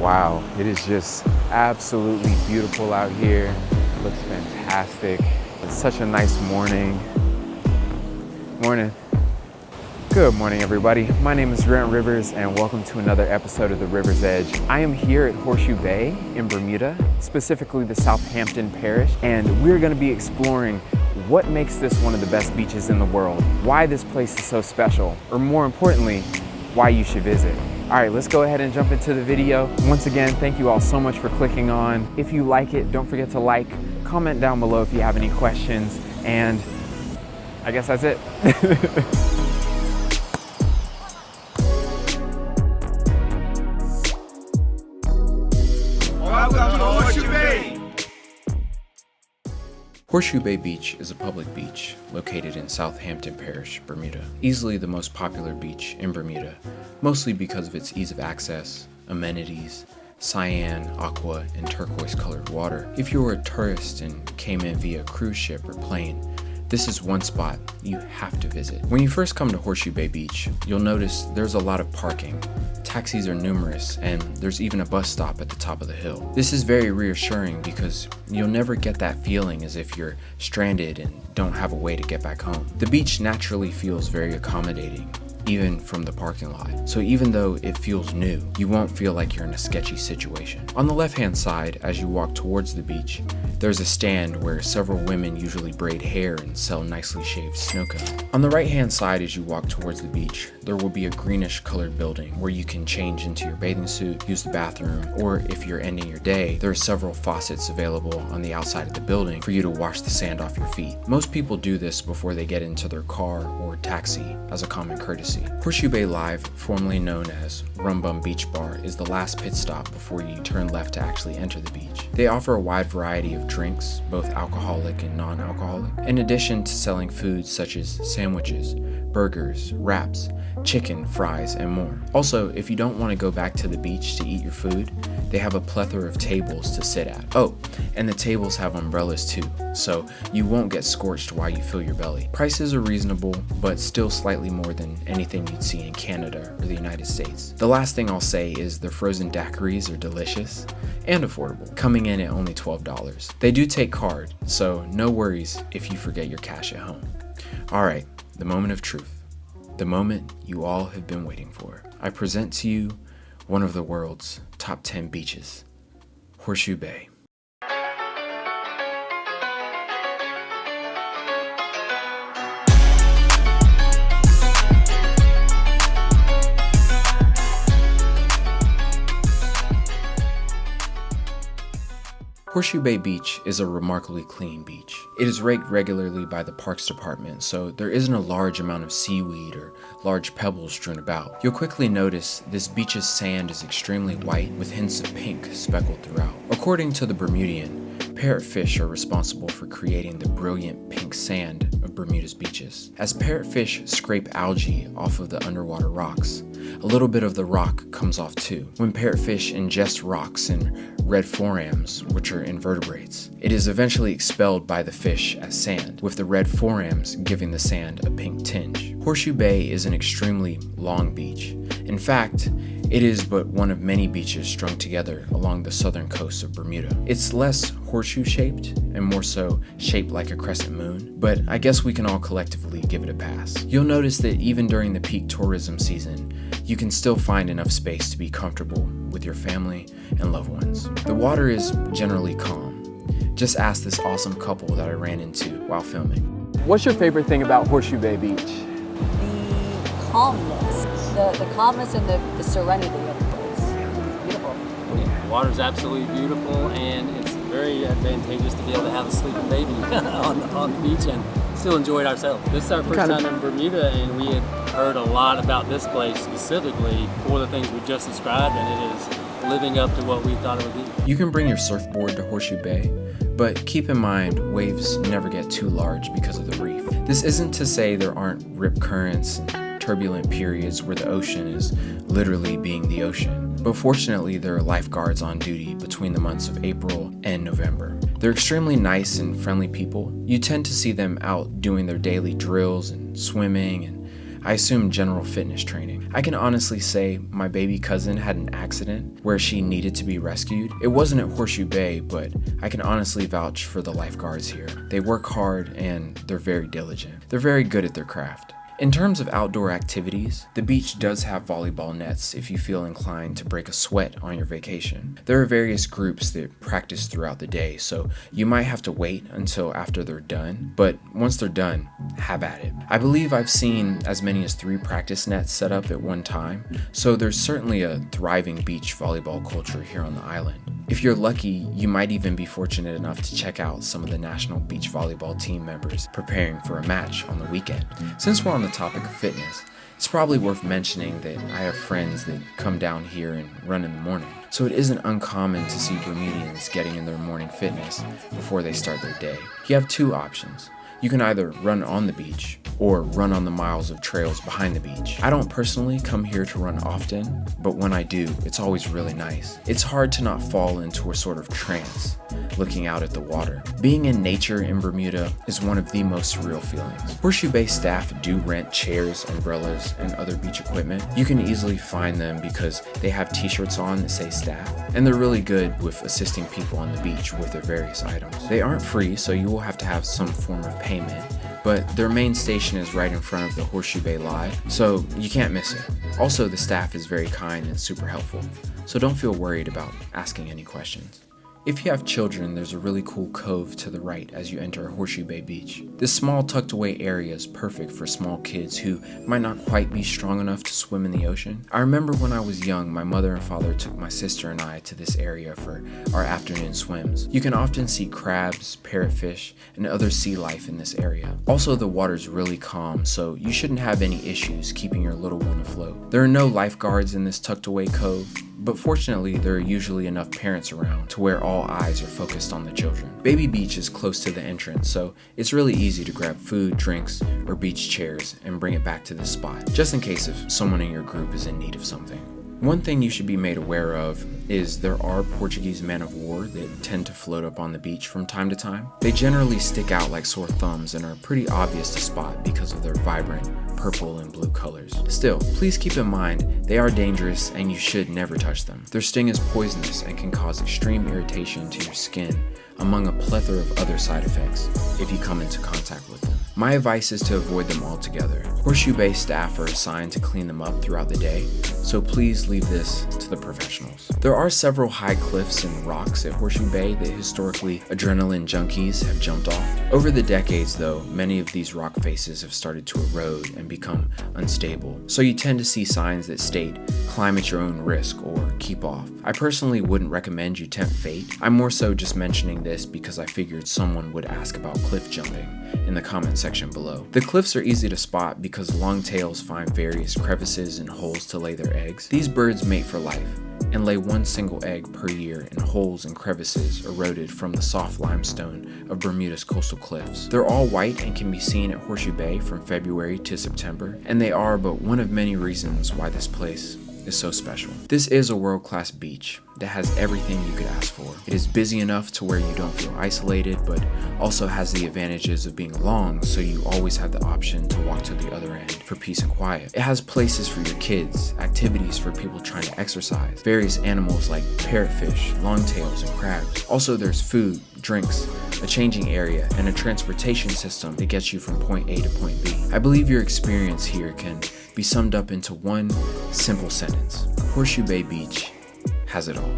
Wow, it is just absolutely beautiful out here. It looks fantastic. It's such a nice morning. Morning. Good morning, everybody. My name is Grant Rivers, and welcome to another episode of The River's Edge. I am here at Horseshoe Bay in Bermuda, specifically the Southampton Parish, and we're going to be exploring what makes this one of the best beaches in the world, why this place is so special, or more importantly, why you should visit. All right, let's go ahead and jump into the video. Once again, thank you all so much for clicking on. If you like it, don't forget to like, comment down below if you have any questions, and I guess that's it. Welcome to Horseshoe Bay! Horseshoe Bay Beach is a public beach located in Southampton Parish, Bermuda. Easily the most popular beach in Bermuda, mostly because of its ease of access, amenities, cyan, aqua, and turquoise colored water. If you were a tourist and came in via cruise ship or plane, this is one spot you have to visit. When you first come to Horseshoe Bay Beach, you'll notice there's a lot of parking. Taxis are numerous, and there's even a bus stop at the top of the hill. This is very reassuring because you'll never get that feeling as if you're stranded and don't have a way to get back home. The beach naturally feels very accommodating, even from the parking lot. So even though it feels new, you won't feel like you're in a sketchy situation. On the left-hand side, as you walk towards the beach, there's a stand where several women usually braid hair and sell nicely shaved snow cones. On the right-hand side, as you walk towards the beach, there will be a greenish colored building where you can change into your bathing suit, use the bathroom, or if you're ending your day, there are several faucets available on the outside of the building for you to wash the sand off your feet. Most people do this before they get into their car or taxi as a common courtesy. Horseshoe Bay Live, formerly known as Rum Bum Beach Bar, is the last pit stop before you turn left to actually enter the beach. They offer a wide variety of drinks, both alcoholic and non-alcoholic, in addition to selling foods such as sandwiches, burgers, wraps, chicken, fries, and more. Also, if you don't want to go back to the beach to eat your food, they have a plethora of tables to sit at. Oh, and the tables have umbrellas too, so you won't get scorched while you fill your belly. Prices are reasonable, but still slightly more than anything you'd see in Canada or the United States. The last thing I'll say is their frozen daiquiris are delicious and affordable, coming in at only $12. They do take card, so no worries if you forget your cash at home. Alright, the moment of truth. The moment you all have been waiting for. I present to you one of the world's top 10 beaches, Horseshoe Bay. Horseshoe Bay Beach is a remarkably clean beach. It is raked regularly by the Parks Department, so there isn't a large amount of seaweed or large pebbles strewn about. You'll quickly notice this beach's sand is extremely white with hints of pink speckled throughout. According to the Bermudian, parrotfish are responsible for creating the brilliant pink sand of Bermuda's beaches. As parrotfish scrape algae off of the underwater rocks, a little bit of the rock comes off too. When parrotfish ingest rocks and red forams, which are invertebrates, it is eventually expelled by the fish as sand, with the red forams giving the sand a pink tinge. Horseshoe Bay is an extremely long beach. In fact, it is but one of many beaches strung together along the southern coast of Bermuda. It's less horseshoe-shaped and more so shaped like a crescent moon, but I guess we can all collectively give it a pass. You'll notice that even during the peak tourism season, you can still find enough space to be comfortable with your family and loved ones. The water is generally calm. Just ask this awesome couple that I ran into while filming. What's your favorite thing about Horseshoe Bay Beach? The calmness, the calmness and the serenity of the place. It's beautiful. Yeah, the water's absolutely beautiful, and it's very advantageous to be able to have a sleeping baby on the beach and still enjoy it ourselves. This is our first time in Bermuda, and we had heard a lot about this place specifically for the things we just described, and it is living up to what we thought it would be. You can bring your surfboard to Horseshoe Bay, but keep in mind waves never get too large because of the reef. This isn't to say there aren't rip currents and turbulent periods where the ocean is literally being the ocean, but fortunately there are lifeguards on duty between the months of April and November. They're extremely nice and friendly people. You tend to see them out doing their daily drills and swimming and I assume general fitness training. I can honestly say my baby cousin had an accident where she needed to be rescued. It wasn't at Horseshoe Bay, but I can honestly vouch for the lifeguards here. They work hard and they're very diligent. They're very good at their craft. In terms of outdoor activities, the beach does have volleyball nets if you feel inclined to break a sweat on your vacation. There are various groups that practice throughout the day, so you might have to wait until after they're done, but once they're done, have at it. I believe I've seen as many as 3 practice nets set up at one time, so there's certainly a thriving beach volleyball culture here on the island. If you're lucky, you might even be fortunate enough to check out some of the national beach volleyball team members preparing for a match on the weekend. Since we're on the topic of fitness, it's probably worth mentioning that I have friends that come down here and run in the morning. So it isn't uncommon to see Bermudians getting in their morning fitness before they start their day. You have 2 options. You can either run on the beach or run on the miles of trails behind the beach. I don't personally come here to run often, but when I do, it's always really nice. It's hard to not fall into a sort of trance looking out at the water. Being in nature in Bermuda is one of the most surreal feelings. Horseshoe Bay staff do rent chairs, umbrellas, and other beach equipment. You can easily find them because they have t-shirts on that say staff, and they're really good with assisting people on the beach with their various items. They aren't free, so you will have to have some form of payment, but their main station is right in front of the Horseshoe Bay Live, so you can't miss it. Also, the staff is very kind and super helpful, so don't feel worried about asking any questions. If you have children, there's a really cool cove to the right as you enter Horseshoe Bay Beach. This small tucked away area is perfect for small kids who might not quite be strong enough to swim in the ocean. I remember when I was young, my mother and father took my sister and I to this area for our afternoon swims. You can often see crabs, parrotfish, and other sea life in this area. Also, the water's really calm, so you shouldn't have any issues keeping your little one afloat. There are no lifeguards in this tucked away cove, but fortunately there are usually enough parents around to where all eyes are focused on the children. Baby Beach is close to the entrance, so it's really easy to grab food, drinks, or beach chairs and bring it back to this spot, just in case if someone in your group is in need of something. One thing you should be made aware of is there are Portuguese men-of-war that tend to float up on the beach from time to time. They generally stick out like sore thumbs and are pretty obvious to spot because of their vibrant purple and blue colors. Still, please keep in mind they are dangerous and you should never touch them. Their sting is poisonous and can cause extreme irritation to your skin, among a plethora of other side effects if you come into contact with them. My advice is to avoid them altogether. Horseshoe Bay staff are assigned to clean them up throughout the day, so please leave this to the professionals. There are several high cliffs and rocks at Horseshoe Bay that historically adrenaline junkies have jumped off. Over the decades though, many of these rock faces have started to erode and become unstable, so you tend to see signs that state climb at your own risk or keep off. I personally wouldn't recommend you tempt fate. I'm more so just mentioning this because I figured someone would ask about cliff jumping in the comment section below. The cliffs are easy to spot because longtails find various crevices and holes to lay their eggs. These birds mate for life and lay one single egg per year in holes and crevices eroded from the soft limestone of Bermuda's coastal cliffs. They're all white and can be seen at Horseshoe Bay from February to September, and they are but one of many reasons why this place is so special. This is a world-class beach that has everything you could ask for. It is busy enough to where you don't feel isolated, but also has the advantages of being long, so you always have the option to walk to the other end for peace and quiet. It has places for your kids, activities for people trying to exercise, various animals like parrotfish, longtails, and crabs. Also, there's food, drinks, a changing area, and a transportation system that gets you from point A to point B. I believe your experience here can be summed up into one simple sentence: Horseshoe Bay Beach has it all.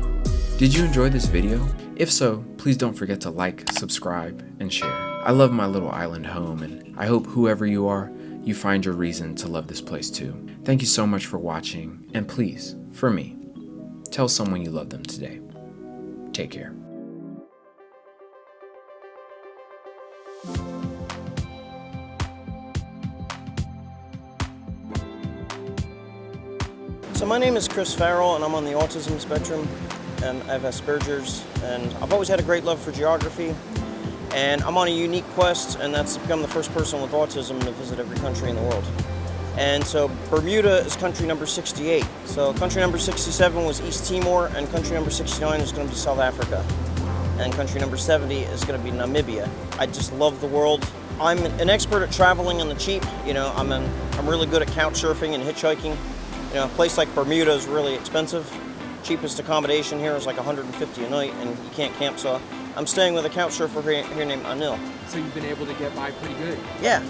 Did you enjoy this video? If so, please don't forget to like, subscribe, and share. I love my little island home, and I hope whoever you are, you find your reason to love this place too. Thank you so much for watching, and please, for me, tell someone you love them today. Take care. So my name is Chris Farrell, and I'm on the autism spectrum, and I have Asperger's, and I've always had a great love for geography, and I'm on a unique quest, and that's to become the first person with autism to visit every country in the world. And so Bermuda is country number 68. So country number 67 was East Timor, and country number 69 is going to be South Africa, and country number 70 is going to be Namibia. I just love the world. I'm an expert at traveling on the cheap. You know, I'm really good at couch surfing and hitchhiking. You know, a place like Bermuda is really expensive. Cheapest accommodation here is like $150 a night, and you can't camp. So I'm staying with a couch surfer here named Anil. So you've been able to get by pretty good. Yeah.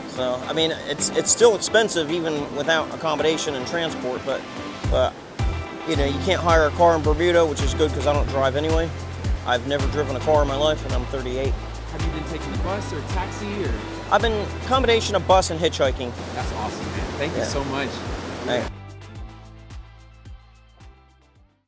So I mean, it's still expensive even without accommodation and transport, but you know, you can't hire a car in Bermuda, which is good because I don't drive anyway. I've never driven a car in my life, and I'm 38. Have you been taking the bus or taxi or? I've been combination of bus and hitchhiking. That's awesome, man. Thank you so much. Right.